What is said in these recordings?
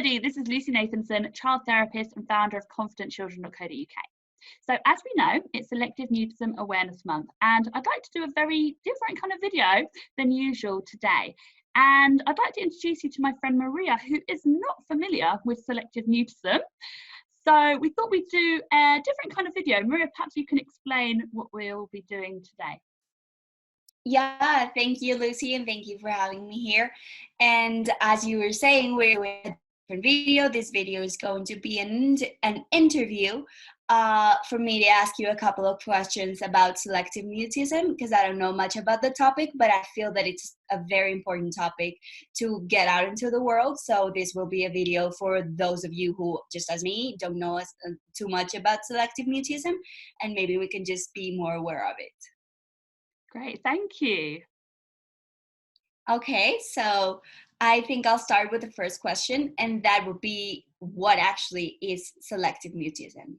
everybody, this is Lucy Nathanson, child therapist and founder of ConfidentChildren.co.uk. So as we know, it's Selective Mutism Awareness Month, and I'd like to do a very different kind of video than usual today. And I'd like to introduce you to my friend Maria, who is not familiar with selective mutism. So we thought we'd do a different kind of video. Maria, perhaps you can explain what we'll be doing today. Yeah, thank you, Lucy, and thank you for having me here. And as you were saying, we're doing a different video. This video is going to be an interview for me to ask you a couple of questions about selective mutism, because I don't know much about the topic, but I feel that it's a very important topic to get out into the world. So this will be a video for those of you who, just as me, don't know too much about selective mutism, and maybe we can just be more aware of it. Great, thank you. Okay, so I think I'll start with the first question, and that would be, what actually is selective mutism?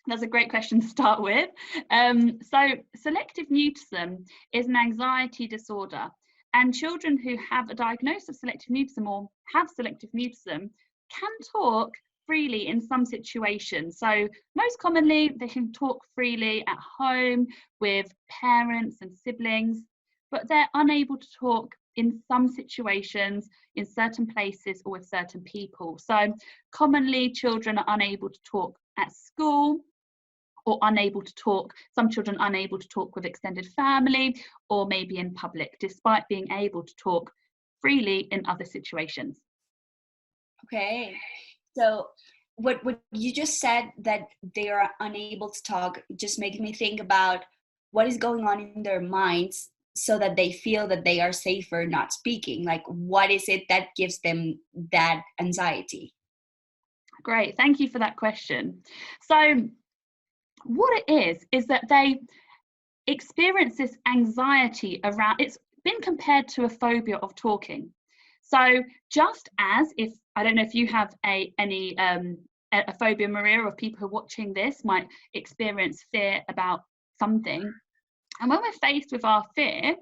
That's a great question to start with. So selective mutism is an anxiety disorder, and children who have a diagnosis of selective mutism or have selective mutism can talk freely in some situations. So most commonly they can talk freely at home with parents and siblings, but they're unable to talk in some situations, in certain places, or with certain people. So commonly children are unable to talk at school, or unable to talk, some children unable to talk with extended family, or maybe in public, despite being able to talk freely in other situations. Okay. So what you just said, that they are unable to talk, just makes me think about what is going on in their minds so that they feel that they are safer not speaking. Like, what is it that gives them that anxiety? Great, thank you for that question. So what it is that they experience this anxiety around, it's been compared to a phobia of talking. So just as if, I don't know if you have a phobia, Maria, or if people who are watching this might experience fear about something. And when we're faced with our fear,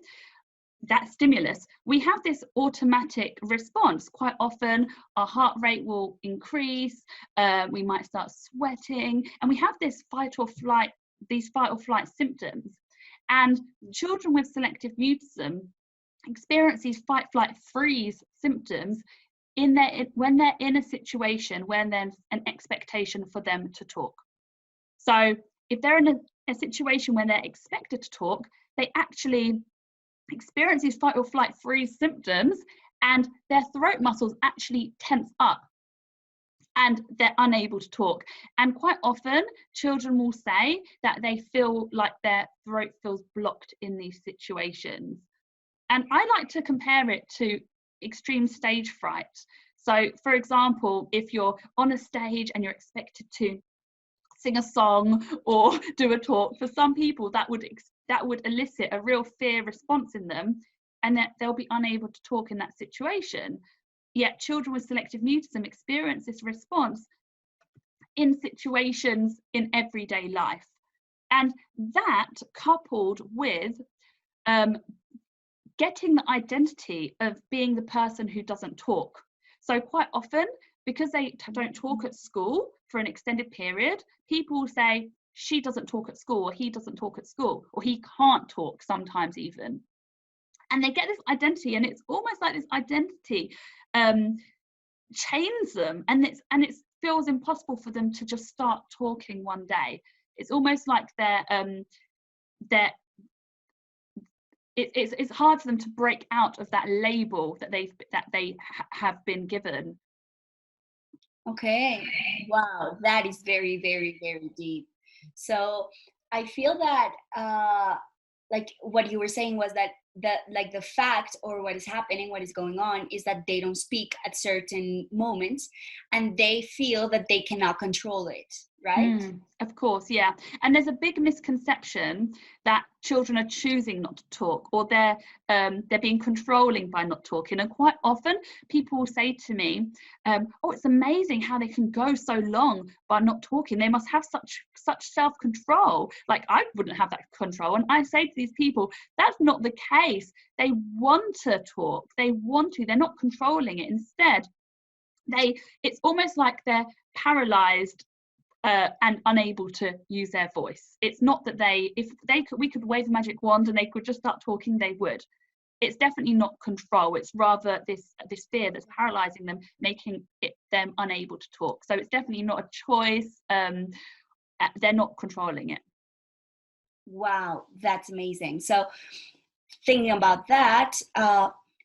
that stimulus, we have this automatic response. Quite often our heart rate will increase, we might start sweating, and we have this these fight or flight symptoms. And children with selective mutism experience these fight, flight, freeze symptoms when they're in a situation where there's an expectation for them to talk. So if they're in a situation where they're expected to talk, they actually experience these fight or flight freeze symptoms, and their throat muscles actually tense up and they're unable to talk. And quite often children will say that they feel like their throat feels blocked in these situations. And I like to compare it to extreme stage fright. So for example, if you're on a stage and you're expected to sing a song or do a talk, for some people that would elicit a real fear response in them, and that they'll be unable to talk in that situation. Yet children with selective mutism experience this response in situations in everyday life. And that, coupled with getting the identity of being the person who doesn't talk. So quite often, because they don't talk at school for an extended period, people will say, she doesn't talk at school, or he doesn't talk at school, or he can't talk sometimes even. And they get this identity, and it's almost like this identity chains them, and it feels impossible for them to just start talking one day. It's almost like it's hard for them to break out of that label that they have been given. Okay, wow, that is very, very, very deep. So I feel that like what you were saying was that the fact, or what is happening, what is going on, is that they don't speak at certain moments and they feel that they cannot control it, right? Of course, yeah. And there's a big misconception that children are choosing not to talk, or they're being controlling by not talking. And quite often people will say to me, oh, it's amazing how they can go so long by not talking. They must have such self-control. Like, I wouldn't have that control. And I say to these people, that's not the case. They want to talk. They want to. They're not controlling it. Instead, it's almost like they're paralyzed and unable to use their voice. It's not that we could wave a magic wand and they could just start talking, they would. It's definitely not control. It's rather this fear that's paralyzing them, making them unable to talk. So it's definitely not a choice. They're not controlling it. Wow, that's amazing. So thinking about that,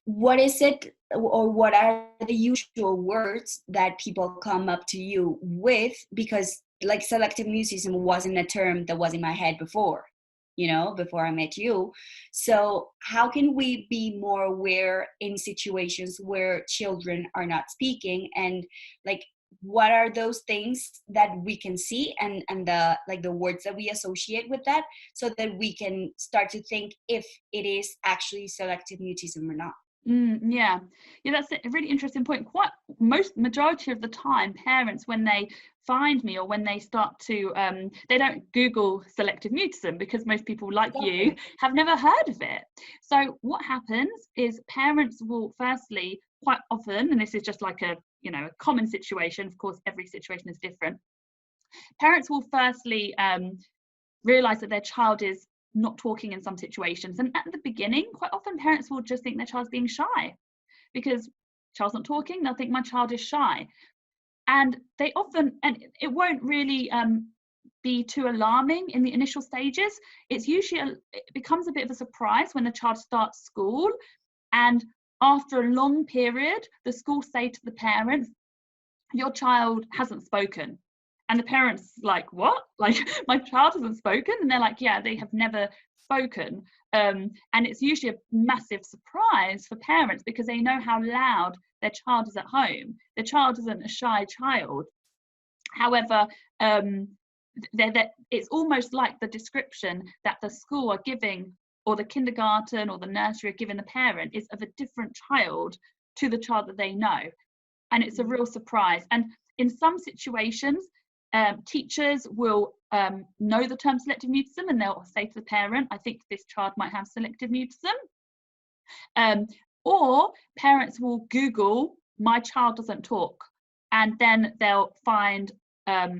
what is it, or what are the usual words that people come up to you with? Because like selective mutism wasn't a term that was in my head before, before I met you. So how can we be more aware in situations where children are not speaking, and like what are those things that we can see and the words that we associate with that, so that we can start to think if it is actually selective mutism or not? Yeah, that's a really interesting point. Majority of the time, parents, when they find me or when they start to, they don't Google selective mutism, because most people like you have never heard of it. So what happens is parents will firstly, quite often, and this is just like a common situation, of course every situation is different, parents will firstly realize that their child is not talking in some situations, and at the beginning quite often parents will just think their child's being shy, because child's not talking, they'll think my child is shy, and they often, and it won't really be too alarming in the initial stages. It's usually it becomes a bit of a surprise when the child starts school, and after a long period the school say to the parents, your child hasn't spoken. And the parents like, what? Like, my child hasn't spoken? And they're like, yeah, they have never spoken. And it's usually a massive surprise for parents, because they know how loud their child is at home. Their child isn't a shy child. However, it's almost like the description that the school are giving, or the kindergarten or the nursery are giving the parent, is of a different child to the child that they know. And it's a real surprise. And in some situations, teachers will know the term selective mutism, and they'll say to the parent, I think this child might have selective mutism. Or parents will Google, my child doesn't talk, and then they'll find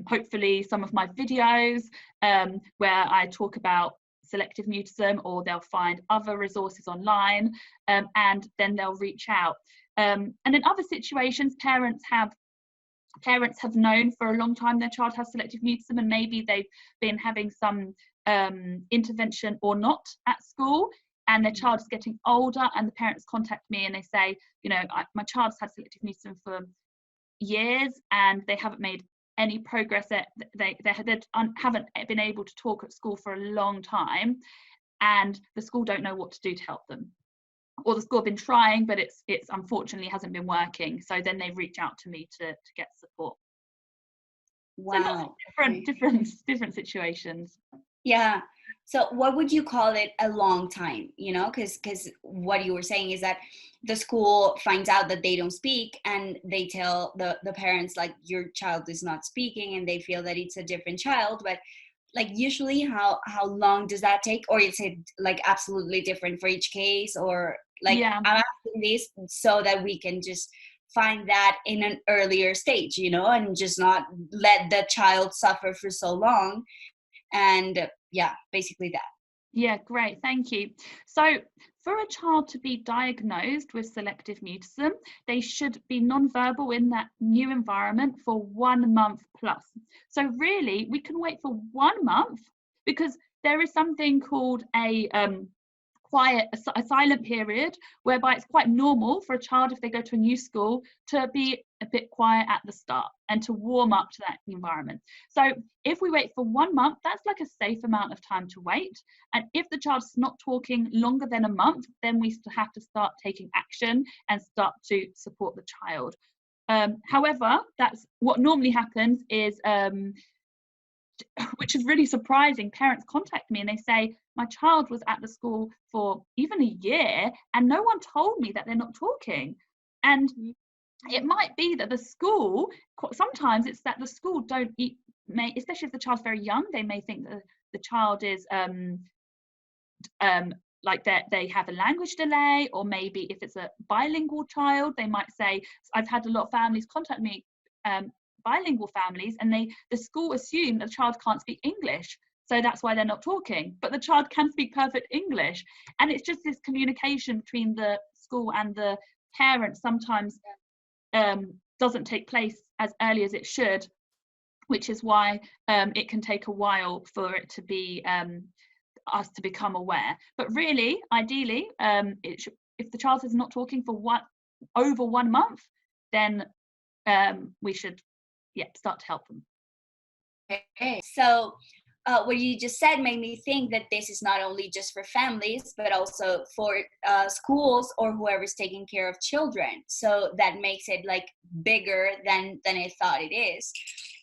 hopefully some of my videos where I talk about selective mutism, or they'll find other resources online, and then they'll reach out. And in other situations, parents have known for a long time their child has selective mutism, and maybe they've been having some intervention or not at school, and their child is getting older, and the parents contact me and they say, my child's had selective mutism for years and they haven't made any progress. They haven't been able to talk at school for a long time, and the school don't know what to do to help them. Or the school have been trying, but it's unfortunately hasn't been working. So then they reach out to me to get support. Wow. So different situations. Yeah. So what would you call it a long time? Because what you were saying is that the school finds out that they don't speak, and they tell the parents, like, your child is not speaking, and they feel that it's a different child. But like, usually how long does that take? Or is it like absolutely different for each case? Or like, yeah. I'm asking this so that we can just find that in an earlier stage, and just not let the child suffer for so long. And yeah, basically that. Yeah, great, thank you. So for a child to be diagnosed with selective mutism, they should be non-verbal in that new environment for 1 month plus. So really, we can wait for 1 month, because there is something called a silent period, whereby it's quite normal for a child, if they go to a new school, to be a bit quiet at the start and to warm up to that environment. So if we wait for 1 month, that's like a safe amount of time to wait. And if the child's not talking longer than a month, then we have to start taking action and start to support the child. However, that's what normally happens is, which is really surprising, parents contact me and they say, my child was at the school for even a year and no one told me that they're not talking. And it might be that the school, sometimes it's that the school especially if the child's very young, they may think that the child is like they have a language delay, or maybe if it's a bilingual child, they might say, I've had a lot of families contact me, bilingual families, and the school assume the child can't speak English, so that's why they're not talking, but the child can speak perfect English. And it's just this communication between the school and the parents sometimes doesn't take place as early as it should, which is why it can take a while for it to be us to become aware. But really, ideally, if the child is not talking for over 1 month, then we should start to help them. Okay, so what you just said made me think that this is not only just for families, but also for schools or whoever's taking care of children. So that makes it like bigger than I thought it is.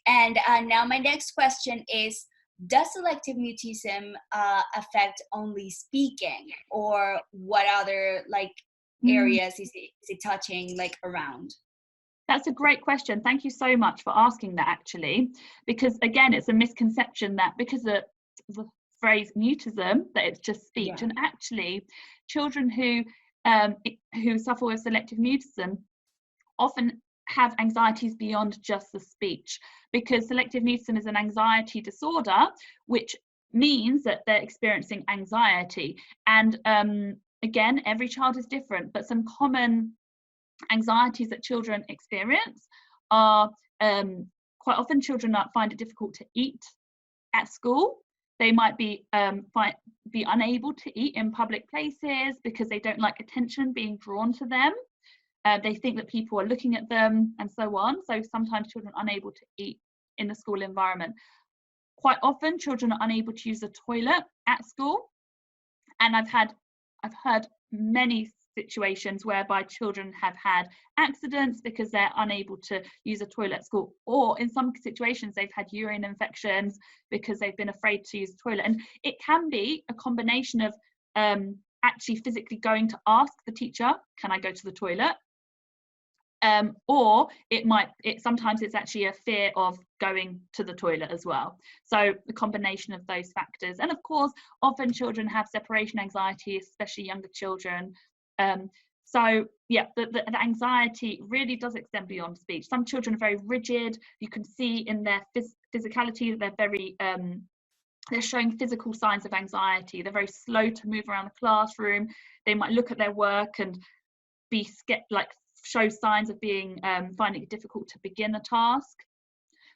And now my next question is, does selective mutism affect only speaking, or what other like areas is it touching like around? That's a great question. Thank you so much for asking that, actually, because again, it's a misconception that because of the phrase mutism, that it's just speech. And actually, children who suffer with selective mutism often have anxieties beyond just the speech, because selective mutism is an anxiety disorder, which means that they're experiencing anxiety. And again, every child is different, but some common anxieties that children experience are quite often children find it difficult to eat at school. They might be unable to eat in public places because they don't like attention being drawn to them. They think that people are looking at them and so on. So sometimes children are unable to eat in the school environment. Quite often children are unable to use the toilet at school. And I've heard many situations whereby children have had accidents because they're unable to use a toilet at school, or in some situations they've had urine infections because they've been afraid to use the toilet. And it can be a combination of actually physically going to ask the teacher, can I go to the toilet? Or sometimes it's actually a fear of going to the toilet as well. So the combination of those factors. And of course, often children have separation anxiety, especially younger children. So yeah, the anxiety really does extend beyond speech. Some children are very rigid. You can see in their physicality that they're very they're showing physical signs of anxiety. They're very slow to move around the classroom. They might look at their work and be scared, like show signs of being finding it difficult to begin a task.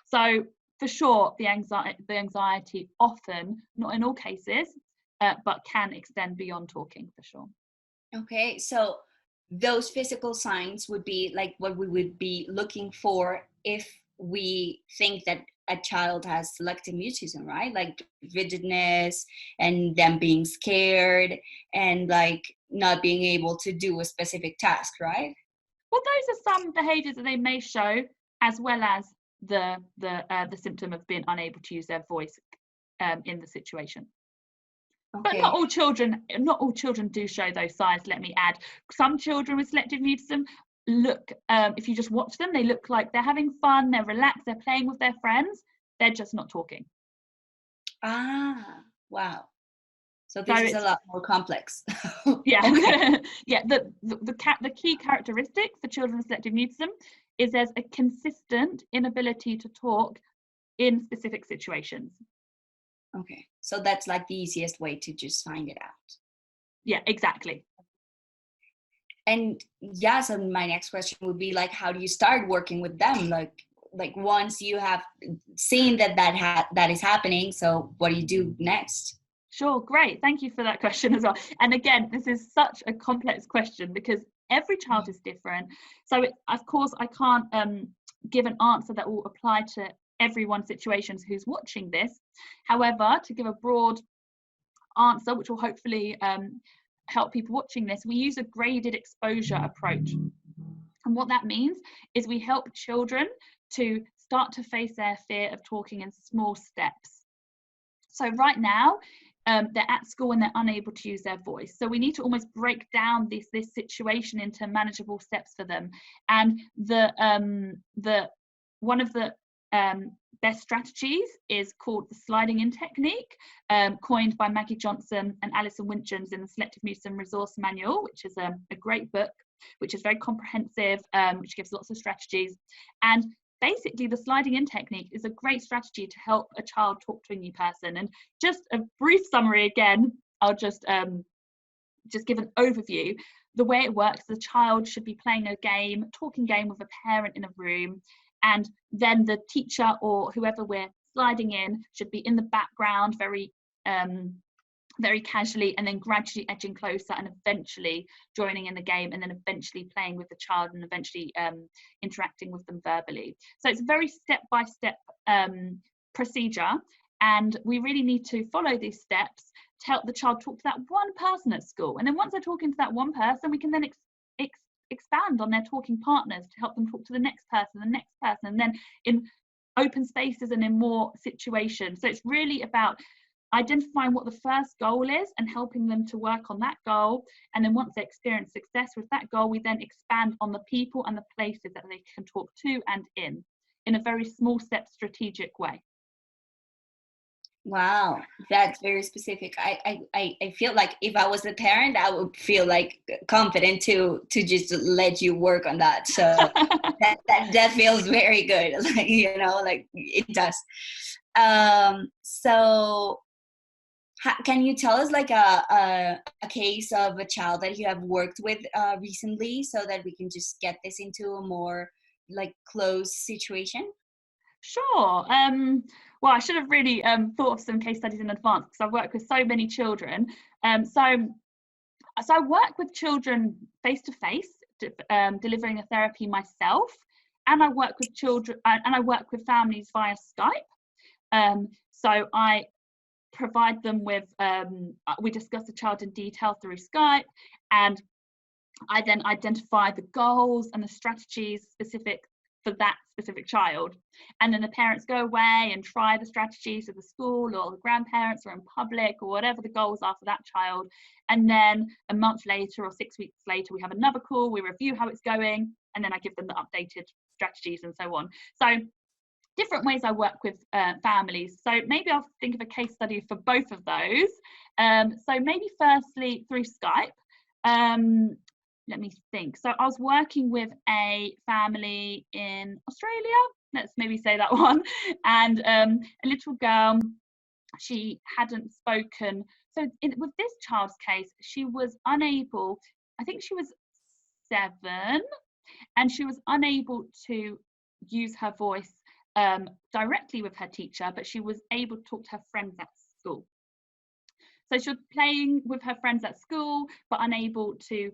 So for sure, the anxiety often, not in all cases, but can extend beyond talking, for sure. Okay, so those physical signs would be like what we would be looking for if we think that a child has selective mutism, right? Like rigidness and them being scared and like not being able to do a specific task, right? Well, those are some behaviours that they may show, as well as the symptom of being unable to use their voice in the situation. Okay. But not all children do show those signs, let me add. Some children with selective mutism look, if you just watch them, they look like they're having fun, they're relaxed, they're playing with their friends, they're just not talking. Ah, wow. So this is a lot more complex. Yeah. Okay. Yeah, the key characteristic for children with selective mutism is there's a consistent inability to talk in specific situations. Okay, so that's like the easiest way to just find it out. Yeah, exactly. And yeah, so my next question would be like, how do you start working with them? Like once you have seen that is happening, so what do you do next? Sure, great. Thank you for that question as well. And again, this is such a complex question because every child is different. So of course, I can't give an answer that will apply to everyone's situations who's watching this. However, to give a broad answer, which will hopefully help people watching this, we use a graded exposure approach. And what that means is we help children to start to face their fear of talking in small steps. So right now, they're at school and they're unable to use their voice. So we need to almost break down this situation into manageable steps for them. And one of the best strategies is called the sliding in technique, coined by Maggie Johnson and Alison Winchams in the Selective Mutism Resource Manual, which is a great book, which is very comprehensive, which gives lots of strategies. And basically, the sliding in technique is a great strategy to help a child talk to a new person. And just a brief summary again, I'll just give an overview. The way it works, the child should be playing a game, talking game with a parent in a room, and then the teacher or whoever we're sliding in should be in the background very casually, and then gradually edging closer and eventually joining in the game, and then eventually playing with the child and eventually interacting with them verbally. So it's a very step-by-step procedure, and we really need to follow these steps to help the child talk to that one person at school. And then once they're talking to that one person, we can then expand on their talking partners to help them talk to the next person, and then in open spaces and in more situations. So it's really about identifying what the first goal is and helping them to work on that goal. And then once they experience success with that goal, we then expand on the people and the places that they can talk to and in a very small step strategic way. Wow, that's very specific. I feel like if I was a parent, I would feel like confident to just let you work on that. So that feels very good. Like, you know, like it does. So can you tell us like a case of a child that you have worked with recently, so that we can just get this into a more like close situation? Sure. Well, I should have really thought of some case studies in advance, because I've worked with so many children. So I work with children face to face, delivering a therapy myself, and I work with children and I work with families via Skype. So I provide them with, we discuss the child in detail through Skype, and I then identify the goals and the strategies specific for that specific child. And then the parents go away and try the strategies at the school or the grandparents or in public or whatever the goals are for that child. And then a month later or 6 weeks later, we have another call, we review how it's going, and then I give them the updated strategies and so on. So different ways I work with families. So maybe I'll think of a case study for both of those. So maybe firstly through Skype. Let me think. So I was working with a family in Australia, let's maybe say that one, and a little girl, she hadn't spoken. So with this child's case, she was unable, I think she was 7, and she was unable to use her voice directly with her teacher, but she was able to talk to her friends at school. So she was playing with her friends at school, but unable to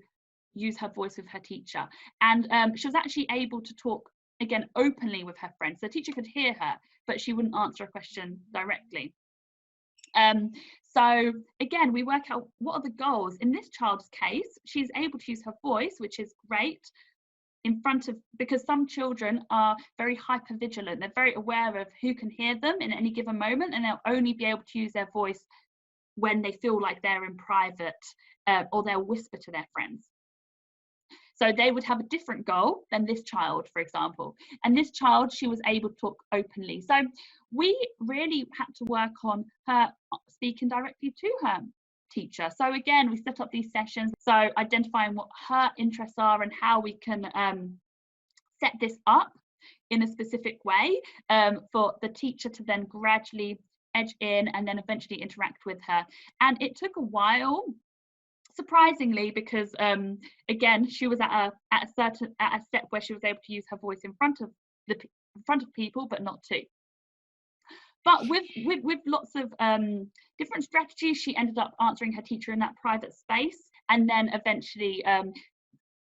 use her voice with her teacher. And she was actually able to talk again openly with her friends. The teacher could hear her, but she wouldn't answer a question directly. So again, we work out what are the goals. In this child's case, she's able to use her voice, which is great, in front of, because some children are very hypervigilant. They're very aware of who can hear them in any given moment, and they'll only be able to use their voice when they feel like they're in private, or they'll whisper to their friends. So they would have a different goal than this child, for example. And this child, she was able to talk openly. So we really had to work on her speaking directly to her teacher. So again, we set up these sessions, so identifying what her interests are and how we can set this up in a specific way for the teacher to then gradually edge in and then eventually interact with her. And it took a while, surprisingly, because again, she was at a step where she was able to use her voice in front of people, but not to. But with lots of different strategies, she ended up answering her teacher in that private space, and then eventually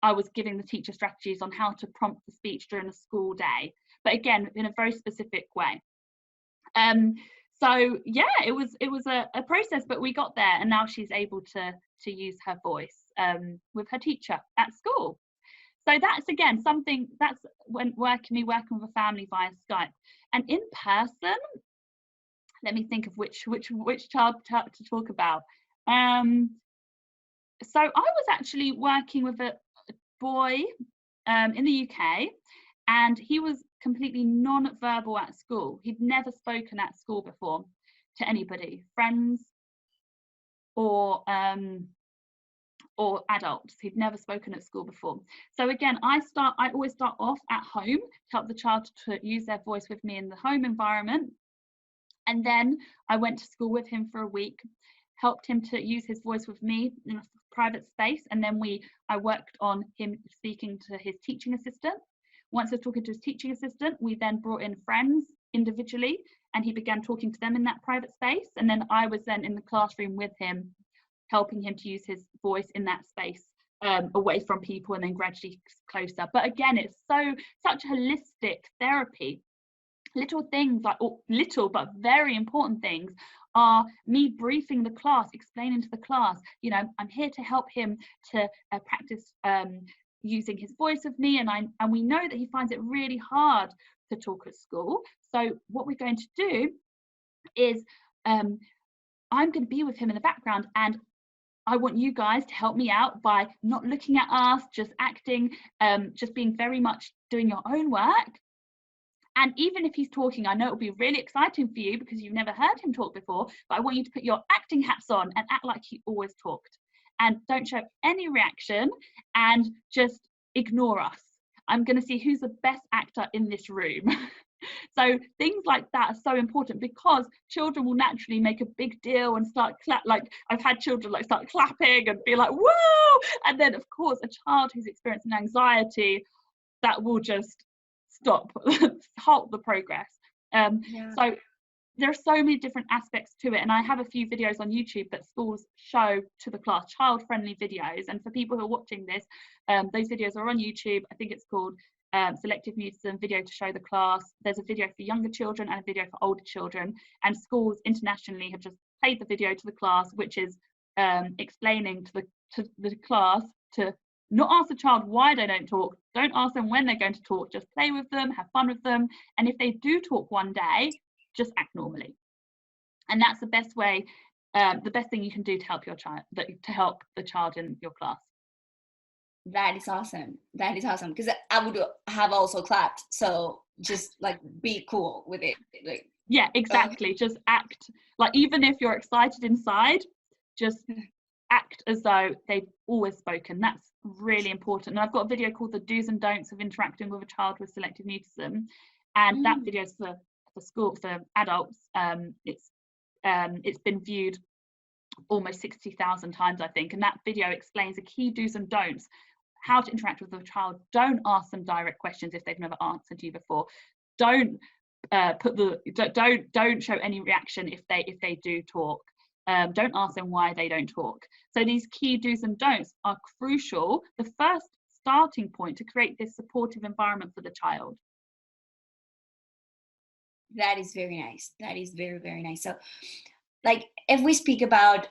I was giving the teacher strategies on how to prompt the speech during a school day, but again in a very specific way. So yeah, it was a process, but we got there, and now she's able to use her voice with her teacher at school. So that's again something that's when working with a family via Skype. And in person, let me think of which child to talk about. So I was actually working with a boy in the UK, and he was completely non-verbal at school. He'd never spoken at school before to anybody, friends or adults. He'd never spoken at school before. So again, I always start off at home to help the child to use their voice with me in the home environment. And then I went to school with him for a week, helped him to use his voice with me in a private space. And then I worked on him speaking to his teaching assistant. Once I was talking to his teaching assistant, we then brought in friends individually, and he began talking to them in that private space. And then I was then in the classroom with him, helping him to use his voice in that space, away from people, and then gradually closer. But again, it's such holistic therapy. Little things like, or little but very important things, are me briefing the class, explaining to the class, you know, I'm here to help him to practice using his voice with me, and we know that he finds it really hard to talk at school. So what we're going to do is I'm going to be with him in the background, and I want you guys to help me out by not looking at us, just acting, just being very much doing your own work. And even if he's talking, I know it'll be really exciting for you because you've never heard him talk before, but I want you to put your acting hats on and act like he always talked. And don't show any reaction and just ignore us. I'm going to see who's the best actor in this room. So things like that are so important, because children will naturally make a big deal and start like I've had children like start clapping and be like, whoa! And then of course a child who's experiencing anxiety, that will just stop, halt the progress. So there are so many different aspects to it, and I have a few videos on YouTube that schools show to the class, child-friendly videos. And for people who are watching this, those videos are on YouTube. I think it's called Selective Mutism video to show the class. There's a video for younger children and a video for older children, and schools internationally have just played the video to the class, which is explaining to the class to not ask the child why they don't talk, don't ask them when they're going to talk, just play with them, have fun with them, and if they do talk one day, just act normally. And that's the best way, the best thing you can do to help your child, to help the child in your class. That is awesome. That is awesome, because I would have also clapped. So just like be cool with it. Like, yeah, exactly. Just act like, even if you're excited inside, just act as though they've always spoken. That's really important. And I've got a video called the do's and don'ts of interacting with a child with selective mutism, and that video is for school, for adults. It's been viewed almost 60,000 times, I think, and that video explains the key do's and don'ts, how to interact with a child. Don't ask them direct questions if they've never answered you before. Don't don't show any reaction if they do talk. Don't ask them why they don't talk. So these key do's and don'ts are crucial, the first starting point to create this supportive environment for the child. That is very nice. That is very, very nice. So like if we speak about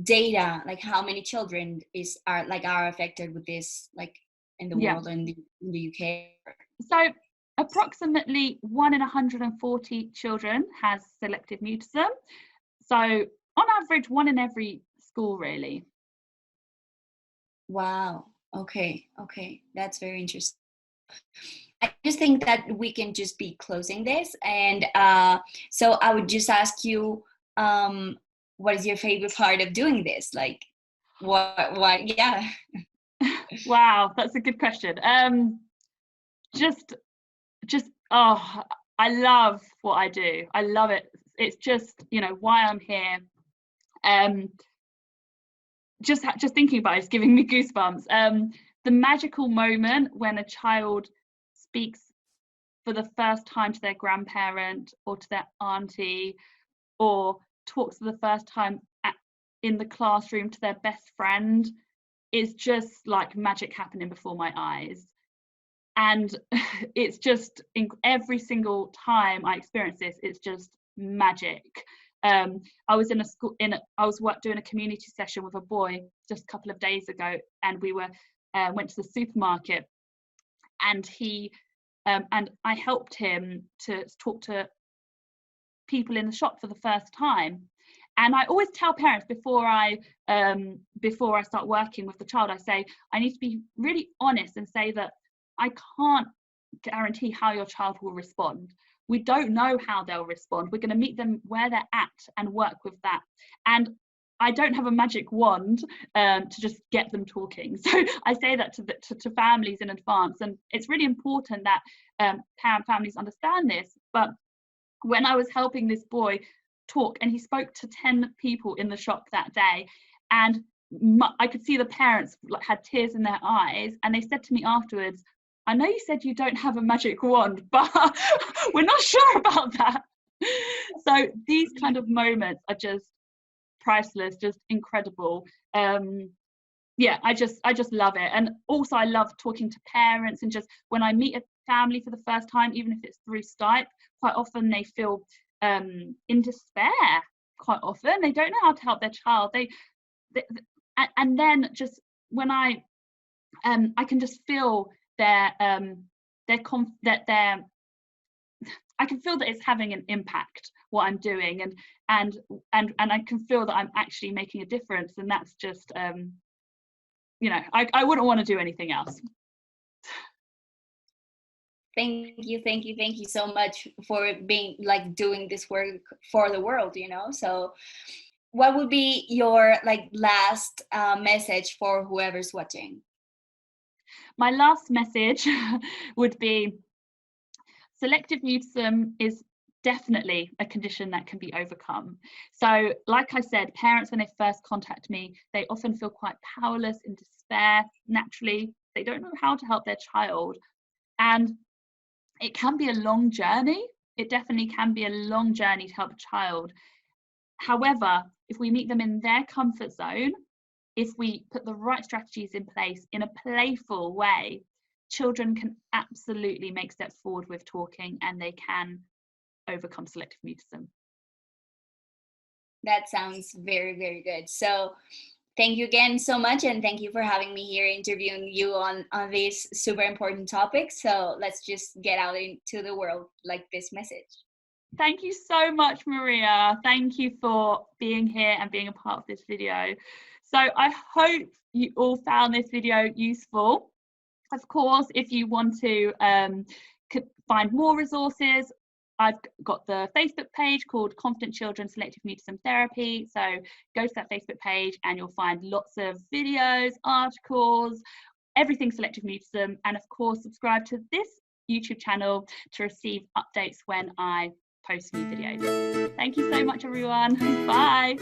data, like how many children are affected with this, like in the world and in the UK? So approximately 1 in 140 children has selective mutism. So on average, 1 in every school, really. Wow. Okay. That's very interesting. I just think that we can just be closing this, and so I would just ask you, what is your favorite part of doing this? Like, what? Yeah. Wow, that's a good question. Just oh, I love what I do. I love it. It's just, you know, why I'm here. Just thinking about it's giving me goosebumps. The magical moment when a child speaks for the first time to their grandparent or to their auntie, or talks for the first time in the classroom to their best friend, is just like magic happening before my eyes. And it's just, every single time I experience this, it's just magic. I was in a school, doing a community session with a boy just a couple of days ago, and we went to the supermarket, and and I helped him to talk to people in the shop for the first time. And I always tell parents before I start working with the child, I say I need to be really honest and say that I can't guarantee how your child will respond. We don't know how they'll respond. We're going to meet them where they're at and work with that. And I don't have a magic wand to just get them talking. So I say that to families in advance, and it's really important that families understand this. But when I was helping this boy talk, and he spoke to 10 people in the shop that day, and I could see the parents like had tears in their eyes, and they said to me afterwards, I know you said you don't have a magic wand, but we're not sure about that. So these kind of moments are just priceless, just incredible. Yeah, I just love it. And also I love talking to parents, and just when I meet a family for the first time, even if it's through Skype, quite often they feel in despair. Quite often they don't know how to help their child. And then just when I can just feel I can feel that it's having an impact what I'm doing, and I can feel that I'm actually making a difference, and that's just you know, I wouldn't want to do anything else. Thank you so much for being like doing this work for the world, you know. So what would be your like last message for whoever's watching? My last message would be selective mutism is definitely a condition that can be overcome. So like I said, parents, when they first contact me, they often feel quite powerless, in despair. Naturally, they don't know how to help their child, and it can be a long journey. It definitely can be a long journey to help a child. However, if we meet them in their comfort zone, if we put the right strategies in place in a playful way, children can absolutely make steps forward with talking, and they can overcome selective mutism. That sounds very, very good. So thank you again so much, and thank you for having me here interviewing you on this super important topic. So let's just get out into the world like this message. Thank you so much, Maria. Thank you for being here and being a part of this video. So I hope you all found this video useful. Of course, if you want to find more resources, I've got the Facebook page called Confident Children Selective Mutism Therapy. So go to that Facebook page and you'll find lots of videos, articles, everything selective mutism. And of course, subscribe to this YouTube channel to receive updates when I post new videos. Thank you so much, everyone. Bye.